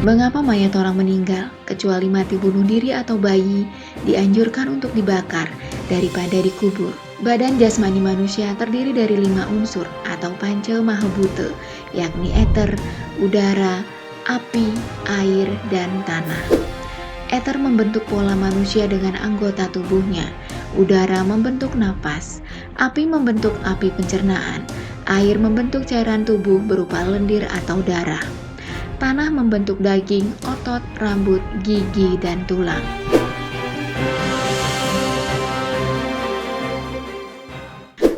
Mengapa mayat orang meninggal, kecuali mati bunuh diri atau bayi, dianjurkan untuk dibakar daripada dikubur? Badan jasmani manusia terdiri dari 5 unsur atau panca mahabhuta, yakni eter, udara, api, air, dan tanah. Eter membentuk pola manusia dengan anggota tubuhnya. Udara membentuk napas, api membentuk api pencernaan, air membentuk cairan tubuh berupa lendir atau darah. Tanah membentuk daging, otot, rambut, gigi, dan tulang.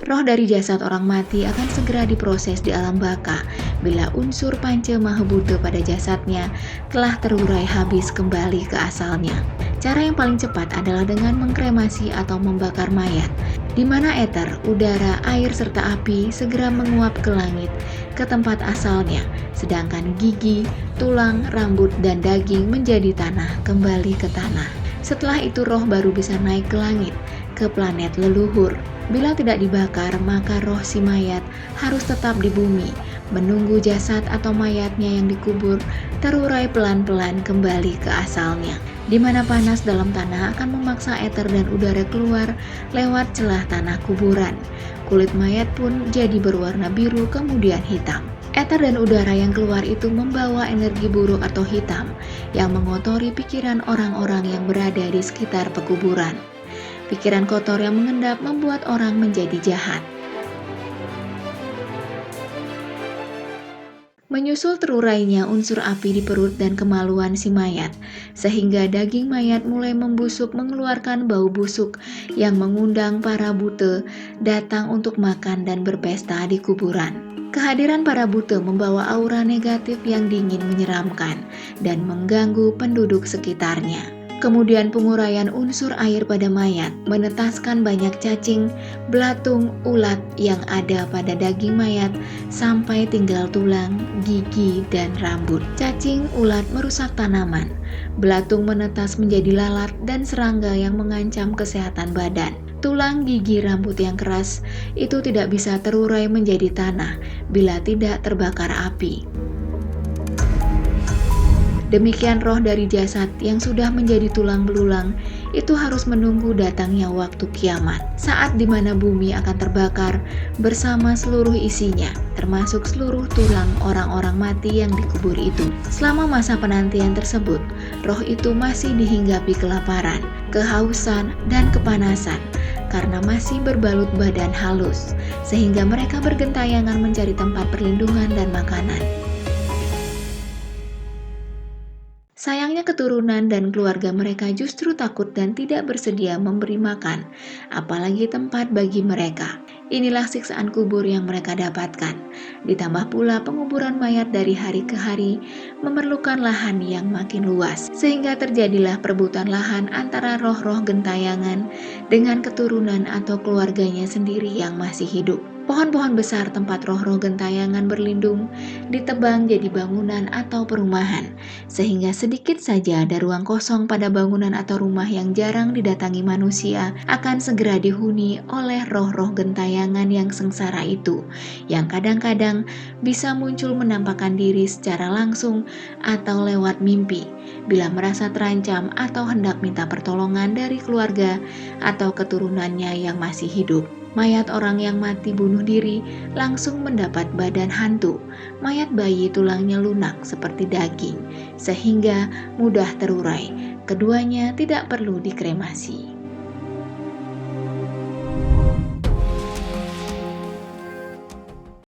Roh dari jasad orang mati akan segera diproses di alam baka bila unsur panca mahabhuta pada jasadnya telah terurai habis kembali ke asalnya. Cara yang paling cepat adalah dengan mengkremasi atau membakar mayat, di mana eter, udara, air, serta api segera menguap ke langit, ke tempat asalnya, sedangkan gigi, tulang, rambut, dan daging menjadi tanah kembali ke tanah. Setelah itu roh baru bisa naik ke langit, ke planet leluhur. Bila tidak dibakar, maka roh si mayat harus tetap di bumi, menunggu jasad atau mayatnya yang dikubur terurai pelan-pelan kembali ke asalnya, di mana panas dalam tanah akan memaksa eter dan udara keluar lewat celah tanah kuburan. Kulit mayat pun jadi berwarna biru kemudian hitam. Eter dan udara yang keluar itu membawa energi buruk atau hitam yang mengotori pikiran orang-orang yang berada di sekitar pekuburan. Pikiran kotor yang mengendap membuat orang menjadi jahat. Menyusul terurainya unsur api di perut dan kemaluan si mayat, sehingga daging mayat mulai membusuk mengeluarkan bau busuk yang mengundang para buta datang untuk makan dan berpesta di kuburan. Kehadiran para buta membawa aura negatif yang dingin menyeramkan dan mengganggu penduduk sekitarnya. Kemudian penguraian unsur air pada mayat menetaskan banyak cacing, belatung, ulat yang ada pada daging mayat sampai tinggal tulang, gigi, dan rambut. Cacing, ulat merusak tanaman, belatung menetas menjadi lalat dan serangga yang mengancam kesehatan badan. Tulang, gigi, rambut yang keras itu tidak bisa terurai menjadi tanah bila tidak terbakar api. Demikian roh dari jasad yang sudah menjadi tulang belulang itu harus menunggu datangnya waktu kiamat, saat di mana bumi akan terbakar bersama seluruh isinya, termasuk seluruh tulang orang-orang mati yang dikubur itu. Selama masa penantian tersebut, roh itu masih dihinggapi kelaparan, kehausan, dan kepanasan karena masih berbalut badan halus, sehingga mereka bergentayangan mencari tempat perlindungan dan makanan. Sayangnya keturunan dan keluarga mereka justru takut dan tidak bersedia memberi makan, apalagi tempat bagi mereka. Inilah siksaan kubur yang mereka dapatkan. Ditambah pula penguburan mayat dari hari ke hari memerlukan lahan yang makin luas, sehingga terjadilah perebutan lahan antara roh-roh gentayangan dengan keturunan atau keluarganya sendiri yang masih hidup. Pohon-pohon besar tempat roh-roh gentayangan berlindung ditebang jadi bangunan atau perumahan, sehingga sedikit saja ada ruang kosong pada bangunan atau rumah yang jarang didatangi manusia akan segera dihuni oleh roh-roh gentayangan yang sengsara itu, yang kadang-kadang bisa muncul menampakkan diri secara langsung atau lewat mimpi bila merasa terancam atau hendak minta pertolongan dari keluarga atau keturunannya yang masih hidup. Mayat orang yang mati bunuh diri langsung mendapat badan hantu. Mayat bayi tulangnya lunak seperti daging, sehingga mudah terurai. Keduanya tidak perlu dikremasi.